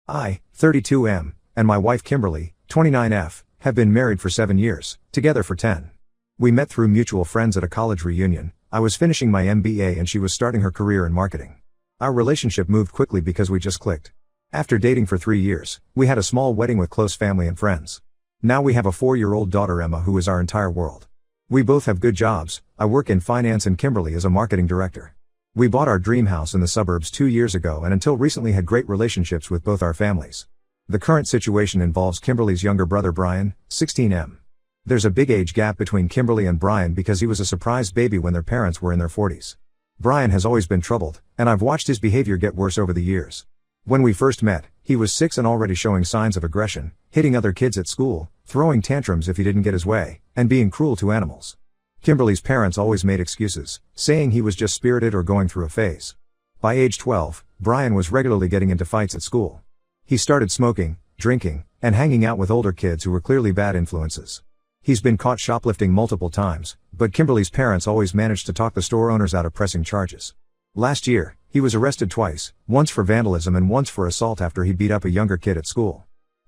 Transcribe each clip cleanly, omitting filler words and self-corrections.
I, 32M, and my wife Kimberly, 29F, have been married for 7 years, together for 10. We met through mutual friends at a college reunion. I was finishing my MBA and she was starting her career in marketing. Our relationship moved quickly because we just clicked. After dating for 3 years, we had a small wedding with close family and friends. Now we have a 4-year-old daughter Emma who is our entire world. We both have good jobs. I work in finance and Kimberly is a marketing director. We bought our dream house in the suburbs 2 years ago and until recently had great relationships with both our families. The current situation involves Kimberly's younger brother Brian, 16M. There's a big age gap between Kimberly and Brian because he was a surprise baby when their parents were in their 40s. Brian has always been troubled, and I've watched his behavior get worse over the years. When we first met, he was 6 and already showing signs of aggression, hitting other kids at school, throwing tantrums if he didn't get his way, and being cruel to animals. Kimberly's parents always made excuses, saying he was just spirited or going through a phase. By age 12, Brian was regularly getting into fights at school. He started smoking, drinking, and hanging out with older kids who were clearly bad influences. He's been caught shoplifting multiple times, but Kimberly's parents always managed to talk the store owners out of pressing charges. Last year, he was arrested twice, once for vandalism and once for assault after he beat up a younger kid at school.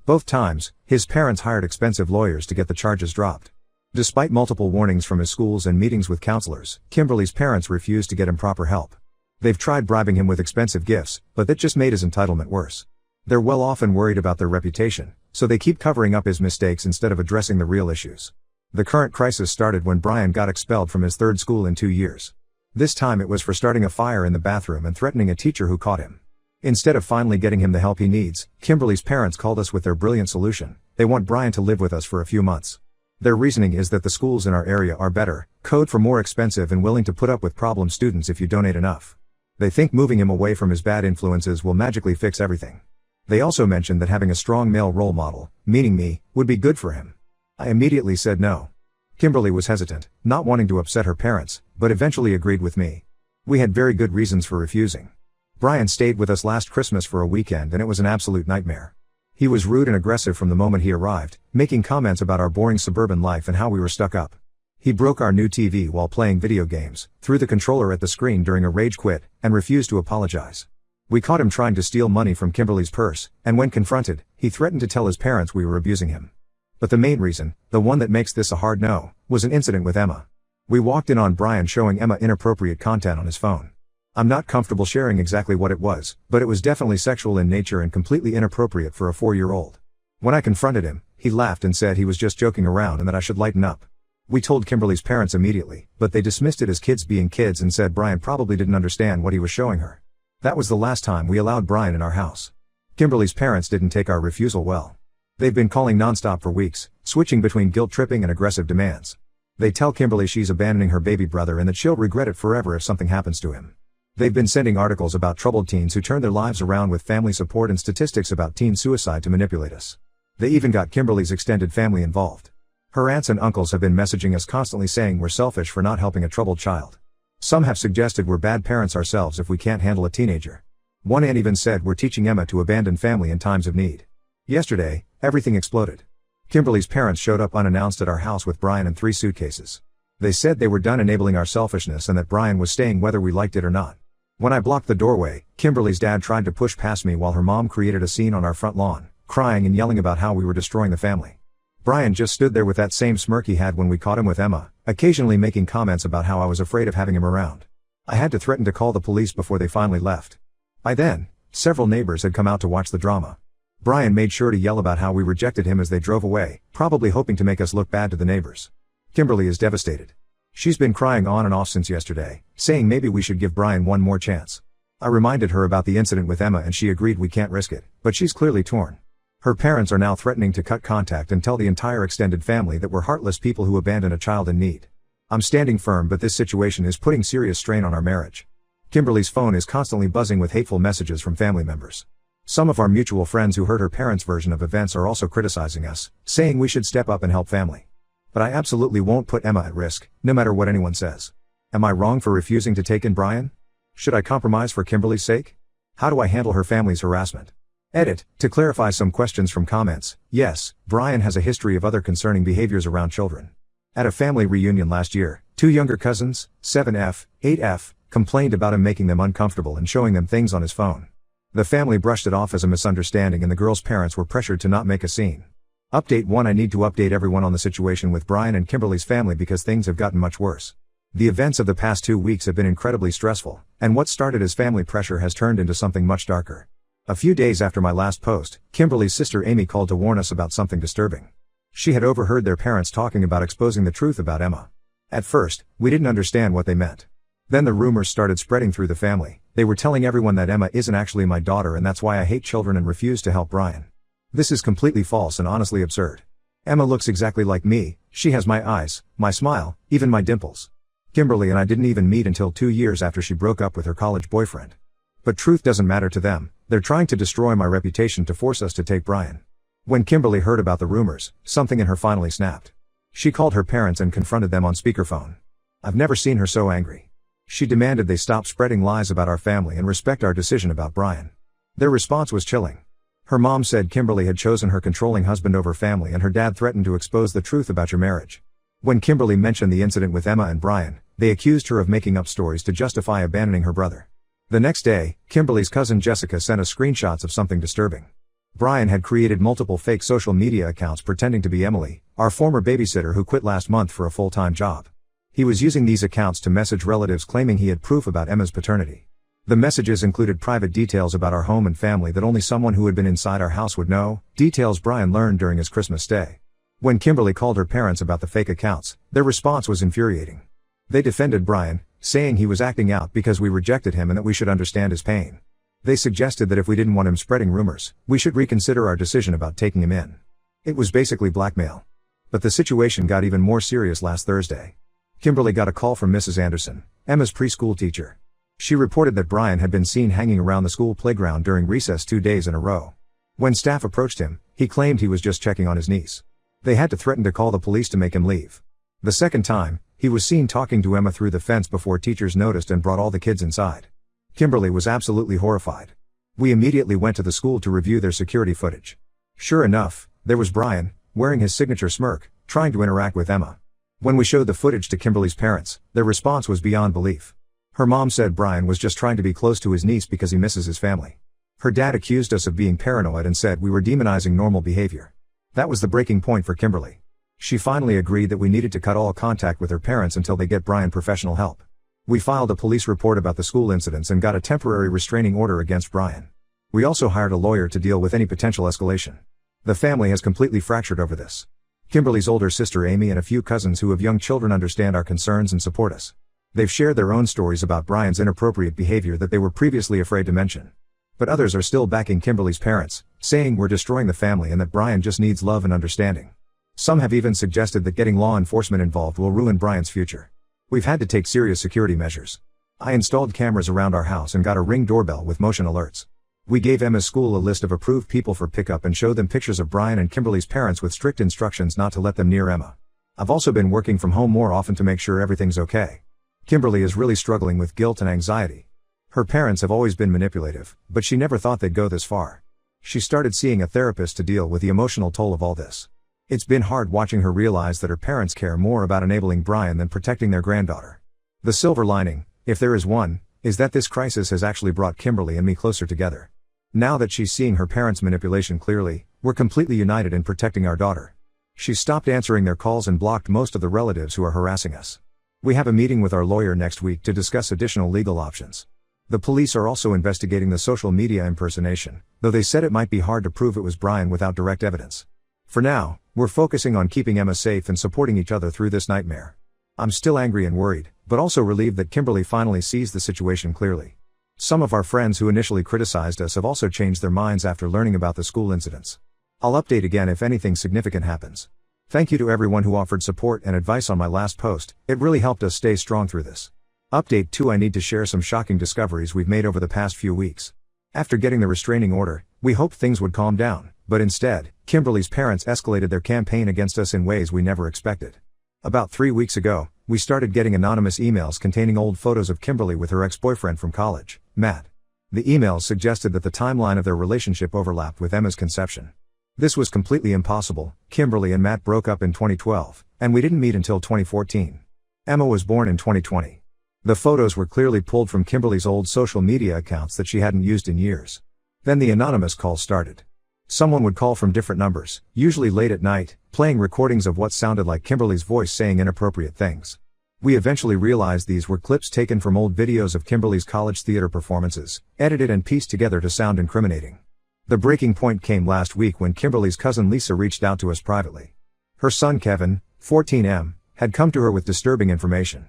Both times, his parents hired expensive lawyers to get the charges dropped. Despite multiple warnings from his schools and meetings with counselors, Kimberly's parents refused to get him proper help. They've tried bribing him with expensive gifts, but that just made his entitlement worse. They're well off and worried about their reputation, so they keep covering up his mistakes instead of addressing the real issues. The current crisis started when Brian got expelled from his 3rd school in 2 years. This time it was for starting a fire in the bathroom and threatening a teacher who caught him. Instead of finally getting him the help he needs, Kimberly's parents called us with their brilliant solution. They want Brian to live with us for a few months. Their reasoning is that the schools in our area are better, code for more expensive and willing to put up with problem students if you donate enough. They think moving him away from his bad influences will magically fix everything. They also mentioned that having a strong male role model, meaning me, would be good for him. I immediately said no. Kimberly was hesitant, not wanting to upset her parents, but eventually agreed with me. We had very good reasons for refusing. Brian stayed with us last Christmas for a weekend and it was an absolute nightmare. He was rude and aggressive from the moment he arrived, making comments about our boring suburban life and how we were stuck up. He broke our new TV while playing video games, threw the controller at the screen during a rage quit, and refused to apologize. We caught him trying to steal money from Kimberly's purse, and when confronted, he threatened to tell his parents we were abusing him. But the main reason, the one that makes this a hard no, was an incident with Emma. We walked in on Brian showing Emma inappropriate content on his phone. I'm not comfortable sharing exactly what it was, but it was definitely sexual in nature and completely inappropriate for a 4-year-old. When I confronted him, he laughed and said he was just joking around and that I should lighten up. We told Kimberly's parents immediately, but they dismissed it as kids being kids and said Brian probably didn't understand what he was showing her. That was the last time we allowed Brian in our house. Kimberly's parents didn't take our refusal well. They've been calling nonstop for weeks, switching between guilt-tripping and aggressive demands. They tell Kimberly she's abandoning her baby brother and that she'll regret it forever if something happens to him. They've been sending articles about troubled teens who turn their lives around with family support and statistics about teen suicide to manipulate us. They even got Kimberly's extended family involved. Her aunts and uncles have been messaging us constantly saying we're selfish for not helping a troubled child. Some have suggested we're bad parents ourselves if we can't handle a teenager. One aunt even said we're teaching Emma to abandon family in times of need. Yesterday, everything exploded. Kimberly's parents showed up unannounced at our house with Brian and 3 suitcases. They said they were done enabling our selfishness and that Brian was staying whether we liked it or not. When I blocked the doorway, Kimberly's dad tried to push past me while her mom created a scene on our front lawn, crying and yelling about how we were destroying the family. Brian just stood there with that same smirk he had when we caught him with Emma, occasionally making comments about how I was afraid of having him around. I had to threaten to call the police before they finally left. By then, several neighbors had come out to watch the drama. Brian made sure to yell about how we rejected him as they drove away, probably hoping to make us look bad to the neighbors. Kimberly is devastated. She's been crying on and off since yesterday, saying maybe we should give Brian one more chance. I reminded her about the incident with Emma and she agreed we can't risk it, but she's clearly torn. Her parents are now threatening to cut contact and tell the entire extended family that we're heartless people who abandon a child in need. I'm standing firm, but this situation is putting serious strain on our marriage. Kimberly's phone is constantly buzzing with hateful messages from family members. Some of our mutual friends who heard her parents' version of events are also criticizing us, saying we should step up and help family. But I absolutely won't put Emma at risk, no matter what anyone says. Am I wrong for refusing to take in Brian? Should I compromise for Kimberly's sake? How do I handle her family's harassment? Edit, to clarify some questions from comments, yes, Brian has a history of other concerning behaviors around children. At a family reunion last year, 2 younger cousins, 7F, 8F, complained about him making them uncomfortable and showing them things on his phone. The family brushed it off as a misunderstanding and the girl's parents were pressured to not make a scene. Update 1: I need to update everyone on the situation with Brian and Kimberly's family because things have gotten much worse. The events of the past 2 weeks have been incredibly stressful, and what started as family pressure has turned into something much darker. A few days after my last post, Kimberly's sister Amy called to warn us about something disturbing. She had overheard their parents talking about exposing the truth about Emma. At first, we didn't understand what they meant. Then the rumors started spreading through the family. They were telling everyone that Emma isn't actually my daughter and that's why I hate children and refuse to help Brian. This is completely false and honestly absurd. Emma looks exactly like me, she has my eyes, my smile, even my dimples. Kimberly and I didn't even meet until 2 years after she broke up with her college boyfriend. But truth doesn't matter to them, they're trying to destroy my reputation to force us to take Brian. When Kimberly heard about the rumors, something in her finally snapped. She called her parents and confronted them on speakerphone. I've never seen her so angry. She demanded they stop spreading lies about our family and respect our decision about Brian. Their response was chilling. Her mom said Kimberly had chosen her controlling husband over family and her dad threatened to expose the truth about your marriage. When Kimberly mentioned the incident with Emma and Brian, they accused her of making up stories to justify abandoning her brother. The next day, Kimberly's cousin Jessica sent us screenshots of something disturbing. Brian had created multiple fake social media accounts pretending to be Emily, our former babysitter who quit last month for a full-time job. He was using these accounts to message relatives claiming he had proof about Emma's paternity. The messages included private details about our home and family that only someone who had been inside our house would know, details Brian learned during his Christmas stay. When Kimberly called her parents about the fake accounts, their response was infuriating. They defended Brian, saying he was acting out because we rejected him and that we should understand his pain. They suggested that if we didn't want him spreading rumors, we should reconsider our decision about taking him in. It was basically blackmail. But the situation got even more serious last Thursday. Kimberly got a call from Mrs. Anderson, Emma's preschool teacher. She reported that Brian had been seen hanging around the school playground during recess 2 days in a row. When staff approached him, he claimed he was just checking on his niece. They had to threaten to call the police to make him leave. The second time, he was seen talking to Emma through the fence before teachers noticed and brought all the kids inside. Kimberly was absolutely horrified. We immediately went to the school to review their security footage. Sure enough, there was Brian, wearing his signature smirk, trying to interact with Emma. When we showed the footage to Kimberly's parents, their response was beyond belief. Her mom said Brian was just trying to be close to his niece because he misses his family. Her dad accused us of being paranoid and said we were demonizing normal behavior. That was the breaking point for Kimberly. She finally agreed that we needed to cut all contact with her parents until they get Brian professional help. We filed a police report about the school incidents and got a temporary restraining order against Brian. We also hired a lawyer to deal with any potential escalation. The family has completely fractured over this. Kimberly's older sister Amy and a few cousins who have young children understand our concerns and support us. They've shared their own stories about Brian's inappropriate behavior that they were previously afraid to mention. But others are still backing Kimberly's parents, saying we're destroying the family and that Brian just needs love and understanding. Some have even suggested that getting law enforcement involved will ruin Brian's future. We've had to take serious security measures. I installed cameras around our house and got a Ring doorbell with motion alerts. We gave Emma's school a list of approved people for pickup and showed them pictures of Brian and Kimberly's parents with strict instructions not to let them near Emma. I've also been working from home more often to make sure everything's okay. Kimberly is really struggling with guilt and anxiety. Her parents have always been manipulative, but she never thought they'd go this far. She started seeing a therapist to deal with the emotional toll of all this. It's been hard watching her realize that her parents care more about enabling Brian than protecting their granddaughter. The silver lining, if there is one, is that this crisis has actually brought Kimberly and me closer together. Now that she's seeing her parents' manipulation clearly, we're completely united in protecting our daughter. She's stopped answering their calls and blocked most of the relatives who are harassing us. We have a meeting with our lawyer next week to discuss additional legal options. The police are also investigating the social media impersonation, though they said it might be hard to prove it was Brian without direct evidence. For now, we're focusing on keeping Emma safe and supporting each other through this nightmare. I'm still angry and worried, but also relieved that Kimberly finally sees the situation clearly. Some of our friends who initially criticized us have also changed their minds after learning about the school incidents. I'll update again if anything significant happens. Thank you to everyone who offered support and advice on my last post, it really helped us stay strong through this. Update 2: I need to share some shocking discoveries we've made over the past few weeks. After getting the restraining order, we hoped things would calm down, but instead, Kimberly's parents escalated their campaign against us in ways we never expected. About 3 weeks ago, we started getting anonymous emails containing old photos of Kimberly with her ex-boyfriend from college, Matt. The emails suggested that the timeline of their relationship overlapped with Emma's conception. This was completely impossible. Kimberly and Matt broke up in 2012, and we didn't meet until 2014. Emma was born in 2020. The photos were clearly pulled from Kimberly's old social media accounts that she hadn't used in years. Then the anonymous call started. Someone would call from different numbers, usually late at night, playing recordings of what sounded like Kimberly's voice saying inappropriate things. We eventually realized these were clips taken from old videos of Kimberly's college theater performances, edited and pieced together to sound incriminating. The breaking point came last week when Kimberly's cousin Lisa reached out to us privately. Her son Kevin, 14M, had come to her with disturbing information.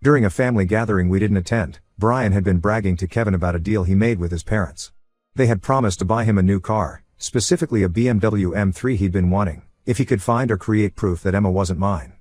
During a family gathering we didn't attend, Brian had been bragging to Kevin about a deal he made with his parents. They had promised to buy him a new car, specifically a BMW M3 he'd been wanting, if he could find or create proof that Emma wasn't mine.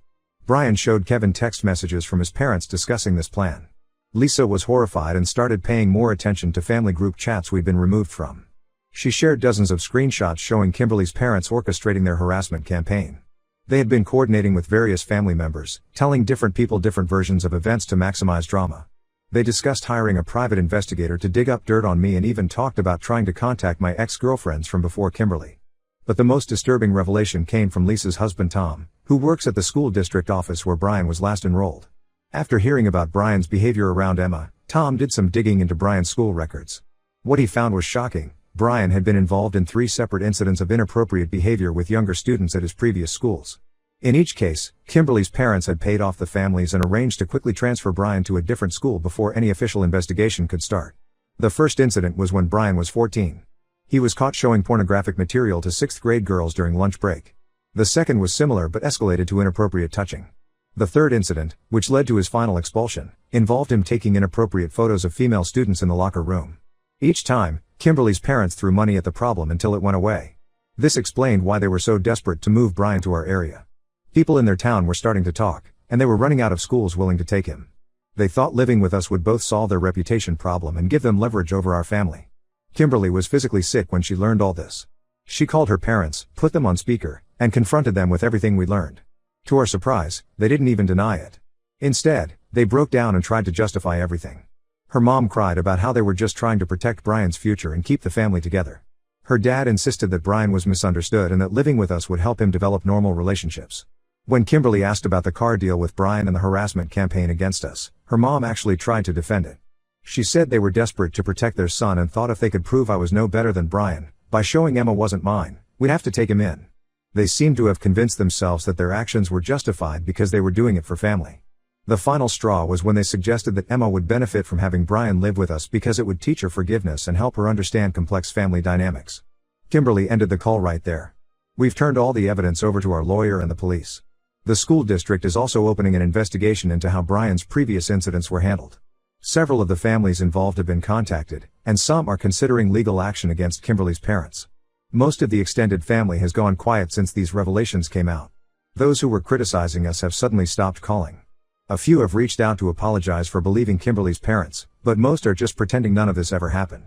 Brian showed Kevin text messages from his parents discussing this plan. Lisa was horrified and started paying more attention to family group chats we'd been removed from. She shared dozens of screenshots showing Kimberly's parents orchestrating their harassment campaign. They had been coordinating with various family members, telling different people different versions of events to maximize drama. They discussed hiring a private investigator to dig up dirt on me and even talked about trying to contact my ex-girlfriends from before Kimberly. But the most disturbing revelation came from Lisa's husband Tom, who works at the school district office where Brian was last enrolled. After hearing about Brian's behavior around Emma, Tom did some digging into Brian's school records. What he found was shocking. Brian had been involved in 3 separate incidents of inappropriate behavior with younger students at his previous schools. In each case, Kimberly's parents had paid off the families and arranged to quickly transfer Brian to a different school before any official investigation could start. The first incident was when Brian was 14. He was caught showing pornographic material to 6th grade girls during lunch break. The second was similar but escalated to inappropriate touching. The third incident, which led to his final expulsion, involved him taking inappropriate photos of female students in the locker room. Each time, Kimberly's parents threw money at the problem until it went away. This explained why they were so desperate to move Brian to our area. People in their town were starting to talk, and they were running out of schools willing to take him. They thought living with us would both solve their reputation problem and give them leverage over our family. Kimberly was physically sick when she learned all this. She called her parents, put them on speaker, and confronted them with everything we learned. To our surprise, they didn't even deny it. Instead, they broke down and tried to justify everything. Her mom cried about how they were just trying to protect Brian's future and keep the family together. Her dad insisted that Brian was misunderstood and that living with us would help him develop normal relationships. When Kimberly asked about the car deal with Brian and the harassment campaign against us, her mom actually tried to defend it. She said they were desperate to protect their son and thought if they could prove I was no better than Brian, by showing Emma wasn't mine, we'd have to take him in. They seemed to have convinced themselves that their actions were justified because they were doing it for family. The final straw was when they suggested that Emma would benefit from having Brian live with us because it would teach her forgiveness and help her understand complex family dynamics. Kimberly ended the call right there. We've turned all the evidence over to our lawyer and the police. The school district is also opening an investigation into how Brian's previous incidents were handled. Several of the families involved have been contacted, and some are considering legal action against Kimberly's parents. Most of the extended family has gone quiet since these revelations came out. Those who were criticizing us have suddenly stopped calling. A few have reached out to apologize for believing Kimberly's parents, but most are just pretending none of this ever happened.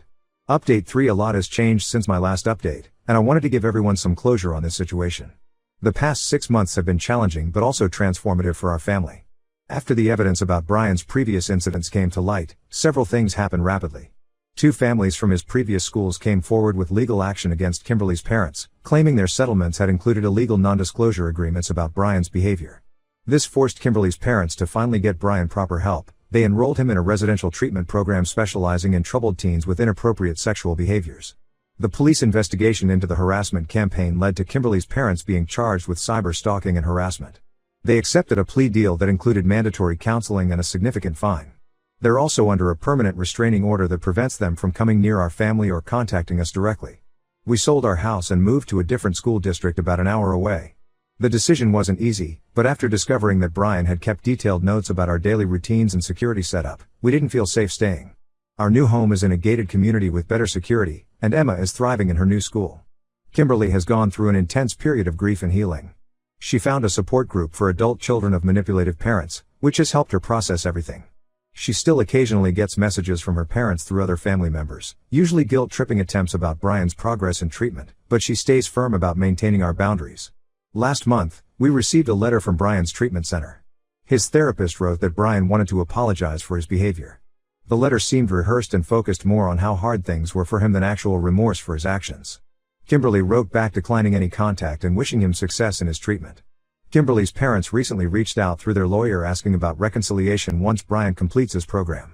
Update 3: A lot has changed since my last update, and I wanted to give everyone some closure on this situation. The past 6 months have been challenging but also transformative for our family. After the evidence about Brian's previous incidents came to light, several things happened rapidly. 2 families from his previous schools came forward with legal action against Kimberly's parents, claiming their settlements had included illegal non-disclosure agreements about Brian's behavior. This forced Kimberly's parents to finally get Brian proper help. They enrolled him in a residential treatment program specializing in troubled teens with inappropriate sexual behaviors. The police investigation into the harassment campaign led to Kimberly's parents being charged with cyber stalking and harassment. They accepted a plea deal that included mandatory counseling and a significant fine. They're also under a permanent restraining order that prevents them from coming near our family or contacting us directly. We sold our house and moved to a different school district about an hour away. The decision wasn't easy, but after discovering that Brian had kept detailed notes about our daily routines and security setup, we didn't feel safe staying. Our new home is in a gated community with better security, and Emma is thriving in her new school. Kimberly has gone through an intense period of grief and healing. She found a support group for adult children of manipulative parents, which has helped her process everything. She still occasionally gets messages from her parents through other family members, usually guilt-tripping attempts about Brian's progress in treatment, but she stays firm about maintaining our boundaries. Last month, we received a letter from Brian's treatment center. His therapist wrote that Brian wanted to apologize for his behavior. The letter seemed rehearsed and focused more on how hard things were for him than actual remorse for his actions. Kimberly wrote back declining any contact and wishing him success in his treatment. Kimberly's parents recently reached out through their lawyer asking about reconciliation once Brian completes his program.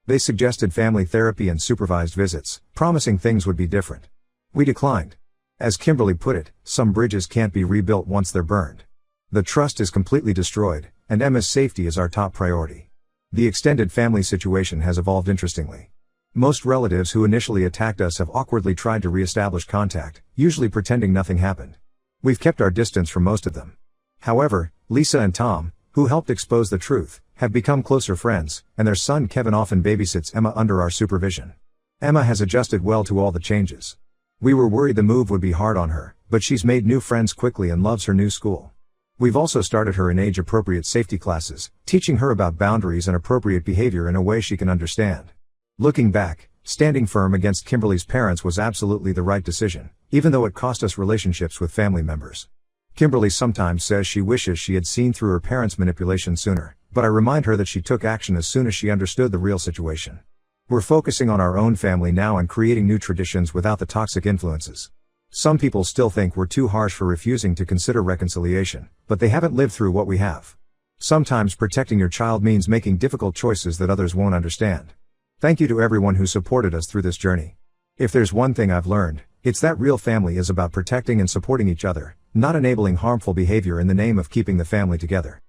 They suggested family therapy and supervised visits, promising things would be different. We declined. As Kimberly put it, some bridges can't be rebuilt once they're burned. The trust is completely destroyed, and Emma's safety is our top priority. The extended family situation has evolved interestingly. Most relatives who initially attacked us have awkwardly tried to re-establish contact, usually pretending nothing happened. We've kept our distance from most of them. However, Lisa and Tom, who helped expose the truth, have become closer friends, and their son Kevin often babysits Emma under our supervision. Emma has adjusted well to all the changes. We were worried the move would be hard on her, but she's made new friends quickly and loves her new school. We've also started her in age-appropriate safety classes, teaching her about boundaries and appropriate behavior in a way she can understand. Looking back, standing firm against Kimberly's parents was absolutely the right decision, even though it cost us relationships with family members. Kimberly sometimes says she wishes she had seen through her parents' manipulation sooner, but I remind her that she took action as soon as she understood the real situation. We're focusing on our own family now and creating new traditions without the toxic influences. Some people still think we're too harsh for refusing to consider reconciliation, but they haven't lived through what we have. Sometimes protecting your child means making difficult choices that others won't understand. Thank you to everyone who supported us through this journey. If there's one thing I've learned, it's that real family is about protecting and supporting each other, not enabling harmful behavior in the name of keeping the family together.